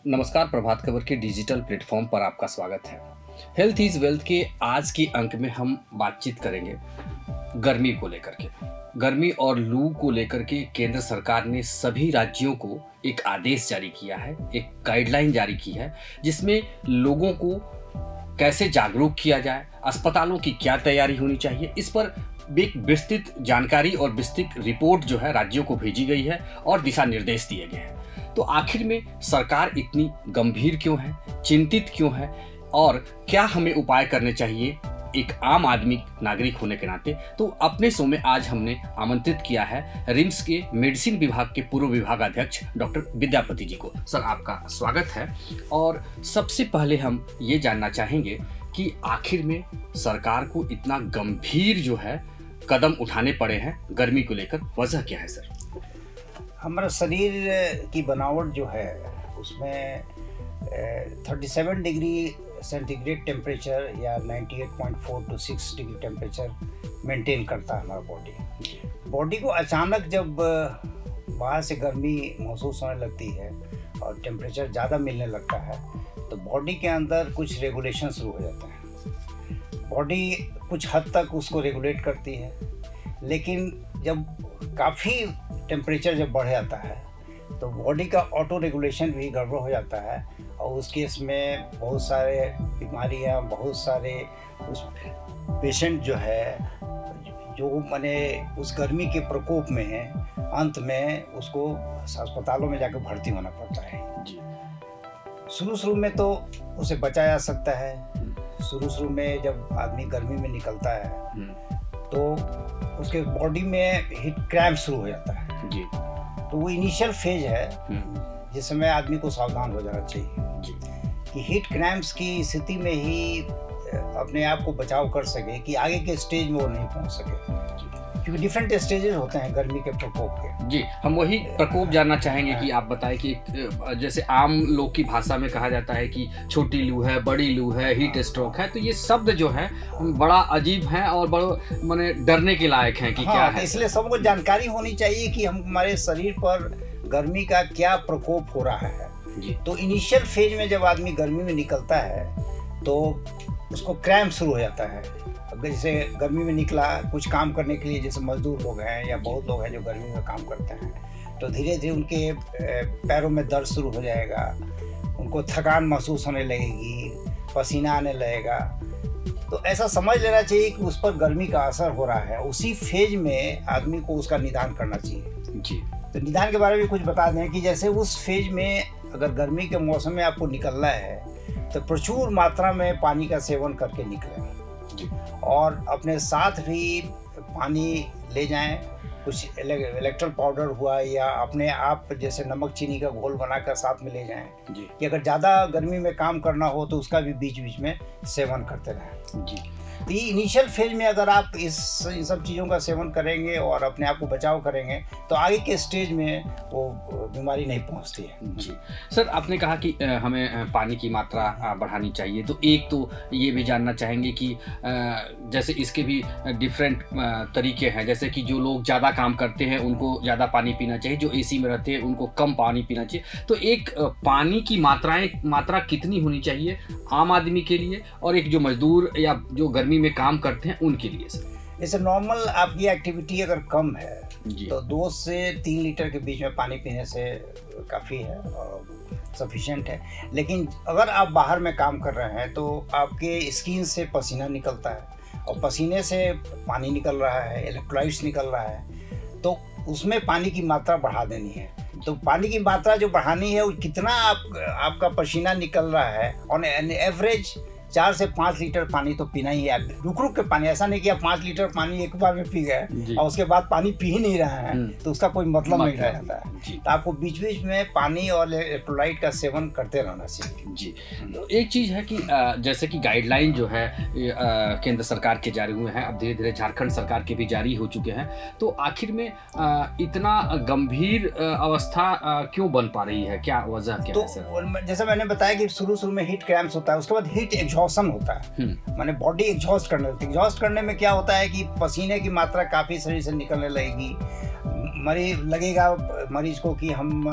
नमस्कार, प्रभात खबर के digital platform पर आपका स्वागत है। हेल्थ इज वेल्थ के आज के अंक में हम बातचीत करेंगे गर्मी को लेकर के। गर्मी और लू को लेकर के केंद्र सरकार ने सभी राज्यों को एक आदेश जारी किया है, एक गाइडलाइन जारी की है, जिसमें लोगों को कैसे जागरूक किया जाए, अस्पतालों की क्या तैयारी होनी चाहिए, इस पर एक विस्तृत जानकारी और विस्तृत रिपोर्ट जो है राज्यों को भेजी गई है और दिशा निर्देश दिए गए हैं। तो आखिर में सरकार इतनी गंभीर क्यों है, चिंतित क्यों है और क्या हमें उपाय करने चाहिए एक आम आदमी नागरिक होने के नाते। तो अपने शो में आज हमने आमंत्रित किया है रिम्स के मेडिसिन विभाग के पूर्व विभागाध्यक्ष डॉक्टर विद्यापति जी को। सर, आपका स्वागत है। और सबसे पहले हम ये जानना चाहेंगे कि आखिर में सरकार को इतना गंभीर जो है कदम उठाने पड़े हैं गर्मी को लेकर, वजह क्या है सर? हमारा शरीर की बनावट जो है उसमें 37 डिग्री सेंटीग्रेड टेम्परेचर या 98.4 to 6 डिग्री टेम्परेचर मेंटेन करता है हमारा बॉडी को। अचानक जब बाहर से गर्मी महसूस होने लगती है और टेम्परेचर ज़्यादा मिलने लगता है तो बॉडी के अंदर कुछ रेगुलेशन शुरू हो जाते हैं। बॉडी कुछ हद तक उसको रेगुलेट करती है, लेकिन जब काफ़ी टेम्परेचर जब बढ़ जाता है तो बॉडी का ऑटो रेगुलेशन भी गड़बड़ हो जाता है और उस केस में बहुत सारे बीमारियां, बहुत सारे उस पेशेंट जो है जो माने उस गर्मी के प्रकोप में है, अंत में उसको अस्पतालों में जाकर भर्ती होना पड़ता है। शुरू में तो उसे बचाया जा सकता है। शुरू में जब आदमी गर्मी में निकलता है तो उसके बॉडी में हीट क्रैम्प शुरू हो जाता है जी। तो वो इनिशियल फेज है जिस समय आदमी को सावधान हो जाना चाहिए जी, कि हीट क्रैम्प्स की स्थिति में ही अपने आप को बचाव कर सके कि आगे के स्टेज में वो नहीं पहुंच सके, क्योंकि डिफरेंट स्टेजेस होते हैं गर्मी के प्रकोप के। जी, हम वही प्रकोप जानना चाहेंगे कि आप बताएं कि जैसे आम लोग की भाषा में कहा जाता है कि छोटी लू है, बड़ी लू है, हीट स्ट्रोक है, तो ये शब्द जो है बड़ा अजीब है और बड़ा माने डरने के लायक है कि क्या है। इसलिए सबको जानकारी होनी चाहिए कि हमारे शरीर पर गर्मी का क्या प्रकोप हो रहा है जी। तो इनिशियल फेज में जब आदमी गर्मी में निकलता है तो उसको क्रैम्प शुरू हो जाता है। जैसे गर्मी में निकला कुछ काम करने के लिए, जैसे मजदूर लोग हैं या बहुत लोग हैं जो गर्मी में काम करते हैं, तो धीरे धीरे उनके पैरों में दर्द शुरू हो जाएगा, उनको थकान महसूस होने लगेगी, पसीना आने लगेगा। तो ऐसा समझ लेना चाहिए कि उस पर गर्मी का असर हो रहा है। उसी फेज में आदमी को उसका निदान करना चाहिए जी। तो निदान के बारे में कुछ बता दें कि जैसे उस फेज में अगर गर्मी के मौसम में आपको निकलना है तो प्रचुर मात्रा में पानी का सेवन करके निकलें और अपने साथ भी पानी ले जाएं। कुछ इलेक्ट्रोल पाउडर हुआ या अपने आप जैसे नमक चीनी का घोल बनाकर साथ में ले जाएं जी। कि अगर ज़्यादा गर्मी में काम करना हो तो उसका भी बीच बीच में सेवन करते रहें जी। तो ये इनिशियल फेज में अगर आप इन सब चीज़ों का सेवन करेंगे और अपने आप को बचाव करेंगे तो आगे के स्टेज में वो बीमारी नहीं पहुंचती है जी। सर, आपने कहा कि हमें पानी की मात्रा बढ़ानी चाहिए, तो एक तो ये भी जानना चाहेंगे कि जैसे इसके भी डिफरेंट तरीके हैं, जैसे कि जो लोग ज़्यादा काम करते हैं उनको ज़्यादा पानी पीना चाहिए, जो एसी में रहते हैं उनको कम पानी पीना चाहिए। तो एक पानी की मात्रा कितनी होनी चाहिए आम आदमी के लिए और एक जो मजदूर या जो गर्मी में काम करते हैं उनके लिए? सर, जैसे नॉर्मल आपकी एक्टिविटी अगर कम है तो 2 से 3 लीटर के बीच में पानी पीने से काफ़ी है और सफिशिएंट है। लेकिन अगर आप बाहर में काम कर रहे हैं तो आपके स्किन से पसीना निकलता है और पसीने से पानी निकल रहा है, इलेक्ट्रोलाइट्स निकल रहा है, तो उसमें पानी की मात्रा बढ़ा देनी है। तो पानी की मात्रा जो बढ़ानी है वो कितना आपका पसीना निकल रहा है, ऑन एन एवरेज 4 से 5 लीटर पानी तो पीना ही है। रुक के पानी, ऐसा नहीं कि आप 5 लीटर पानी एक बार में पी गए और उसके बाद पानी पी ही नहीं रहा है तो उसका कोई मतलब नहीं रह जाता है। तो आपको बीच बीच में पानी और इलेक्ट्रोलाइट का सेवन करते रहना चाहिए जी। तो एक चीज़ है कि जैसे कि गाइडलाइन जो है केंद्र सरकार के जारी हुए हैं, अब धीरे धीरे झारखंड सरकार के भी जारी हो चुके हैं, तो आखिर में इतना गंभीर अवस्था क्यों बन पा रही है, क्या वजह क्या है सर? जैसे मैंने बताया कि शुरू में हीट क्रैम्प्स होता है, उसके बाद हीट एग्जॉशन होता है, माने बॉडी एग्जॉस्ट करने लगती है। एग्जॉस्ट करने में क्या होता है कि पसीने की मात्रा काफ़ी शरीर से निकलने लगेगी, मरीज को कि हम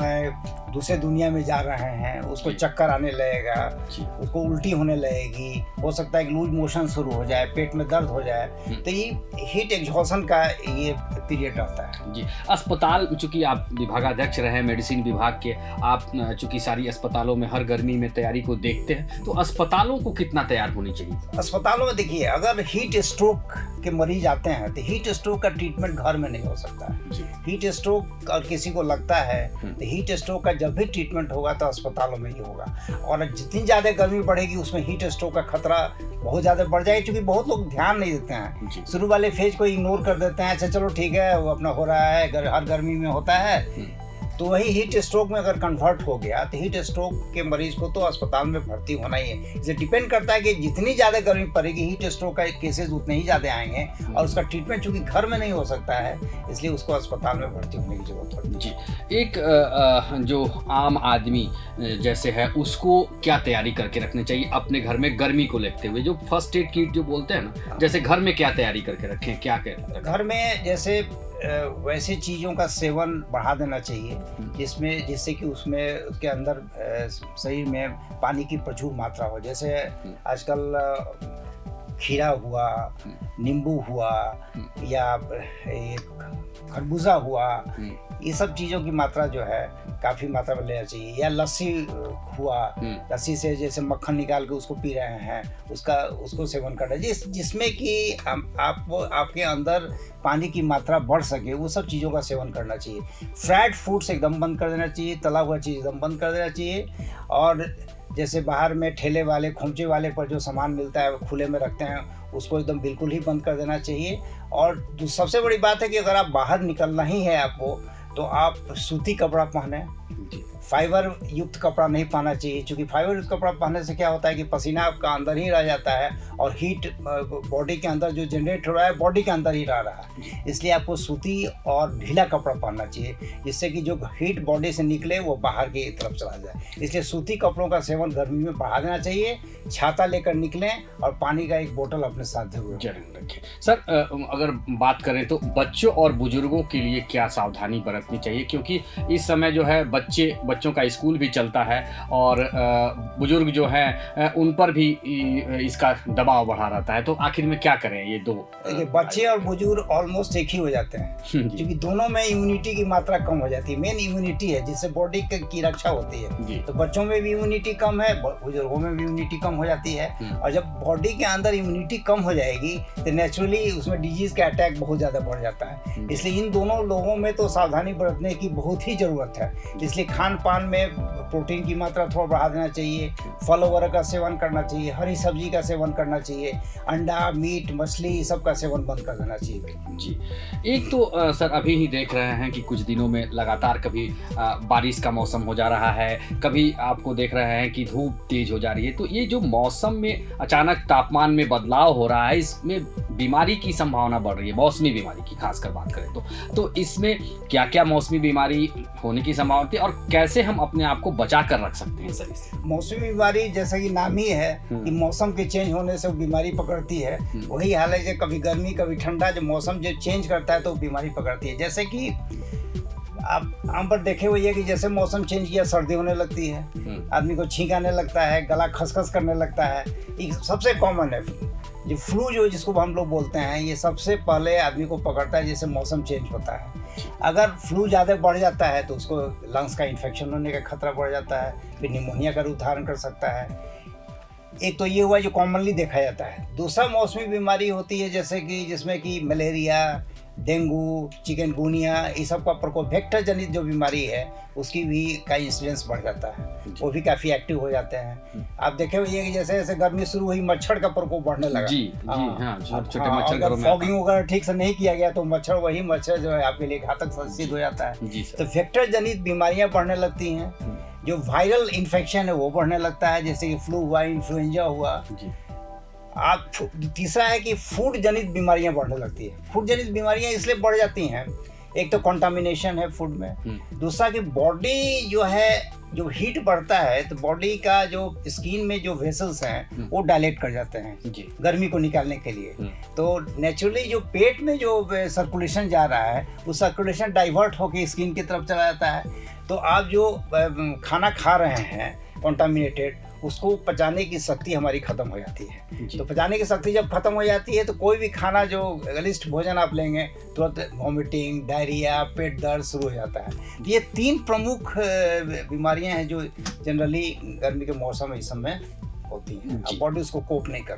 दूसरे दुनिया में जा रहे हैं, उसको जी। चक्कर आने लगेगा, जी। उसको उल्टी होने लगेगी, हो सकता है कि लूज मोशन शुरू हो जाए, पेट में दर्द हो जाए। तो ये हीट एग्जॉशन का ये पीरियड रहता है। जी। अस्पताल, चूंकि आप विभागाध्यक्ष रहे हैं मेडिसिन विभाग के, आप चूंकि सारी अस्पतालों में हर गर्मी में तैयारी को देखते हैं, तो अस्पतालों को कितना तैयार होनी चाहिए? अस्पतालों में देखिए, अगर हीट स्ट्रोक के मरीज आते हैं तो हीट स्ट्रोक का ट्रीटमेंट घर में नहीं हो सकता है। जी। हीट स्ट्रोक और किसी को लगता है तो हीट स्ट्रोक का जब भी ट्रीटमेंट होगा तो अस्पतालों में ही होगा। और जितनी ज़्यादा गर्मी बढ़ेगी उसमें हीट स्ट्रोक का खतरा बहुत ज़्यादा बढ़ जाएगा, क्योंकि बहुत लोग ध्यान नहीं देते हैं। जी। शुरू वाले फेज को इग्नोर कर देते हैं, अच्छा चलो ठीक है वो अपना हो रहा है, हर गर्मी में होता है। तो वही हीट स्ट्रोक में अगर कन्वर्ट हो गया तो हीट स्ट्रोक के मरीज को तो अस्पताल में भर्ती होना ही है। इसे डिपेंड करता है कि जितनी ज़्यादा गर्मी पड़ेगी हीट स्ट्रोक का केसेस उतने ही ज़्यादा आएंगे, और उसका ट्रीटमेंट चूँकि घर में नहीं हो सकता है इसलिए उसको अस्पताल में भर्ती होने की जरूरत होती है। जी। एक जो आम आदमी जैसे है उसको क्या तैयारी करके रखनी चाहिए अपने घर में गर्मी को लेते हुए? जो फर्स्ट एड किट जो बोलते हैं ना, जैसे घर में क्या तैयारी करके रखें, क्या करें? घर में जैसे वैसे चीज़ों का सेवन बढ़ा देना चाहिए जिससे कि उसमें उसके अंदर शरीर में पानी की प्रचुर मात्रा हो। जैसे आजकल खीरा हुआ, नींबू हुआ, या खरबूजा हुआ, ये सब चीज़ों की मात्रा जो है काफ़ी मात्रा में लेना चाहिए। या लस्सी हुआ, लस्सी से जैसे मक्खन निकाल के उसको पी रहे हैं, उसको सेवन करना चाहिए, जिसमें कि आपके अंदर पानी की मात्रा बढ़ सके, वो सब चीज़ों का सेवन करना चाहिए। फ्राइड फूड्स एकदम बंद कर देना चाहिए, तला हुआ चीज़ एकदम बंद कर देना चाहिए। और जैसे बाहर में ठेले वाले, खोमचे वाले पर जो सामान मिलता है वो खुले में रखते हैं, उसको एकदम बिल्कुल ही बंद कर देना चाहिए। और सबसे बड़ी बात है कि अगर आप बाहर निकलना ही है आपको, तो आप सूती कपड़ा पहने, फाइबर युक्त कपड़ा नहीं पहनना चाहिए, क्योंकि फाइबर युक्त कपड़ा पहनने से क्या होता है कि पसीना आपका अंदर ही रह जाता है और हीट बॉडी के अंदर जो जनरेट हो रहा है बॉडी के अंदर ही रह रहा है। इसलिए आपको सूती और ढीला कपड़ा पहनना चाहिए, जिससे कि जो हीट बॉडी से निकले वो बाहर की तरफ चला जाए। इसलिए सूती कपड़ों का सेवन गर्मी में बढ़ा देना चाहिए। छाता लेकर निकलें और पानी का एक बोतल अपने साथ जरूर रखें। सर, अगर बात करें तो बच्चों और बुजुर्गों के लिए क्या सावधानी बरतनी चाहिए? क्योंकि इस समय जो है बच्चों का स्कूल भी चलता है और बुजुर्ग जो हैं उन पर भी इसका दबाव बढ़ा रहता है, तो आखिर में क्या करें ये दो? देखिए, बच्चे और बुजुर्ग ऑलमोस्ट एक ही हो जाते हैं, क्योंकि दोनों में इम्यूनिटी की मात्रा कम हो जाती है। मेन इम्यूनिटी है जिससे बॉडी की रक्षा होती है। तो बच्चों में भी इम्यूनिटी कम है, बुजुर्गों में भी इम्यूनिटी कम हो जाती है। और जब बॉडी के अंदर इम्यूनिटी कम हो जाएगी तो नेचुरली उसमें डिजीज का अटैक बहुत ज़्यादा बढ़ जाता है। इसलिए इन दोनों लोगों में तो सावधानी बरतने की बहुत ही ज़रूरत है। इसलिए खान पान में प्रोटीन की मात्रा थोड़ा बढ़ा देना चाहिए, फल वगैरह का सेवन करना चाहिए, हरी सब्जी का सेवन करना चाहिए, अंडा, मीट, मछली सब का सेवन बंद कर देना चाहिए। जी। एक तो सर अभी ही देख रहे हैं कि कुछ दिनों में लगातार कभी बारिश का मौसम हो जा रहा है, कभी आपको देख रहे हैं कि धूप तेज हो जा रही है। तो ये जो मौसम में अचानक तापमान में बदलाव हो रहा है, इसमें बीमारी की संभावना बढ़ रही है, मौसमी बीमारी की खासकर बात करें तो इसमें क्या क्या मौसमी बीमारी होने की संभावना है और कैसे हम अपने आप को बचा कर रख सकते हैं सर इससे? मौसमी बीमारी जैसा कि नाम ही है कि मौसम के चेंज होने से वो बीमारी पकड़ती है, वही हाल है कि कभी गर्मी कभी ठंडा, जब मौसम जो चेंज करता है तो बीमारी पकड़ती है। जैसे कि आप आम पर देखे हुए है कि जैसे मौसम चेंज किया सर्दी होने लगती है, आदमी को छींक आने लगता है, गला खसखस करने लगता है। ये सबसे कॉमन है। जो फ्लू जो जिसको हम लोग बोलते हैं, ये सबसे पहले आदमी को पकड़ता है जैसे मौसम चेंज होता है। अगर फ्लू ज़्यादा बढ़ जाता है तो उसको लंग्स का इन्फेक्शन होने का खतरा बढ़ जाता है, फिर निमोनिया का रूप धारण कर सकता है। एक तो ये हुआ जो कॉमनली देखा जाता है। दूसरा मौसमी बीमारी होती है जैसे कि जिसमें कि मलेरिया, डेंगू, चिकनगुनिया, ये सब का प्रकोप, वेक्टर जनित जो बीमारी है उसकी भी का इंसिडेंस बढ़ जाता है, वो भी काफ़ी एक्टिव हो जाते हैं। आप देखे हुए कि जैसे जैसे गर्मी शुरू हुई मच्छर का प्रकोप बढ़ने लगा। छोटे मच्छर अगर फॉगिंग वगैरह ठीक से नहीं किया गया तो वही मच्छर जो है आपके लिए घातक सिद्ध हो जाता है। तो वेक्टर जनित बीमारियां बढ़ने लगती हैं। जो वायरल इन्फेक्शन है वो बढ़ने लगता है, जैसे कि फ्लू हुआ, इन्फ्लुएंजा हुआ। आप तीसरा है कि फूड जनित बीमारियां बढ़ने लगती है। फूड जनित बीमारियां इसलिए बढ़ जाती हैं, एक तो कंटामिनेशन है फूड में, दूसरा कि बॉडी जो है, जो हीट बढ़ता है तो बॉडी का जो स्किन में जो वेसल्स हैं वो डायलेट कर जाते हैं गर्मी को निकालने के लिए। तो नेचुरली जो पेट में जो सर्कुलेशन जा रहा है वो सर्कुलेशन डाइवर्ट होकर स्किन की तरफ चला जाता है। तो आप जो खाना खा रहे हैं कॉन्टामिनेटेड, उसको पचाने की शक्ति हमारी खत्म हो जाती है। तो पचाने की शक्ति जब खत्म हो जाती है तो कोई भी खाना जो गलिष्ठ भोजन आप लेंगे तुरंत वॉमिटिंग, डायरिया, पेट दर्द शुरू हो जाता है। ये 3 प्रमुख बीमारियां हैं जो जनरली गर्मी के मौसम में इस समय होती हैं। अब बॉडी उसको कोप नहीं कर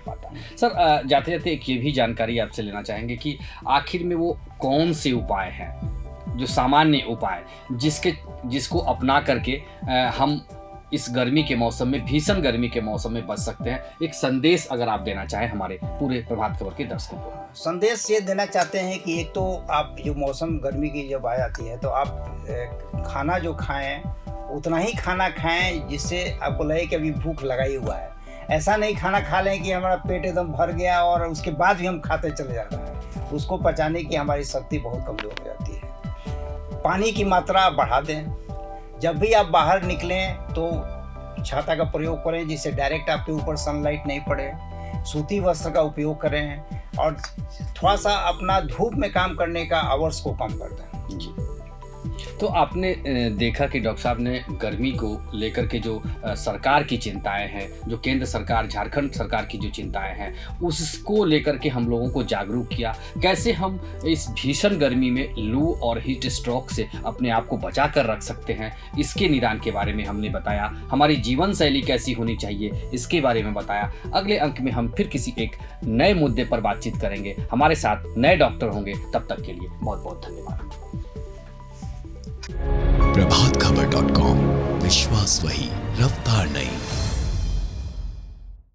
पाता। सर जाते जाते एक ये भी जानकारी आपसे लेना चाहेंगे कि आखिर में वो कौन से उपाय हैं, जो सामान्य उपाय जिसको अपना करके हम इस गर्मी के मौसम में, भीषण गर्मी के मौसम में बच सकते हैं। एक संदेश अगर आप देना चाहें हमारे पूरे प्रभात खबर के दर्शकों को। संदेश ये देना चाहते हैं कि एक तो आप जो मौसम गर्मी की जब आ जाती है तो आप खाना जो खाएं उतना ही खाना खाएं जिससे आपको लगे कि अभी भूख लगाई हुआ है। ऐसा नहीं खाना खा लें कि हमारा पेट एकदम भर गया और उसके बाद भी हम खाते चले जा रहे हैं। उसको पचाने की हमारी शक्ति बहुत कमज़ोर हो जाती है। पानी की मात्रा बढ़ा दें। जब भी आप बाहर निकलें तो छाता का प्रयोग करें जिससे डायरेक्ट आपके ऊपर सनलाइट नहीं पड़े। सूती वस्त्र का उपयोग करें और थोड़ा सा अपना धूप में काम करने का आवर्स को कम कर दें। जी, तो आपने देखा कि डॉक्टर साहब ने गर्मी को लेकर के जो सरकार की चिंताएं हैं, जो केंद्र सरकार, झारखंड सरकार की जो चिंताएं हैं, उसको लेकर के हम लोगों को जागरूक किया। कैसे हम इस भीषण गर्मी में लू और हीट स्ट्रोक से अपने आप को बचा कर रख सकते हैं, इसके निदान के बारे में हमने बताया। हमारी जीवन शैली कैसी होनी चाहिए, इसके बारे में बताया। अगले अंक में हम फिर किसी एक नए मुद्दे पर बातचीत करेंगे। हमारे साथ नए डॉक्टर होंगे। तब तक के लिए बहुत बहुत धन्यवाद। प्रभातखबर.com, विश्वास वही, रफ्तार नहीं।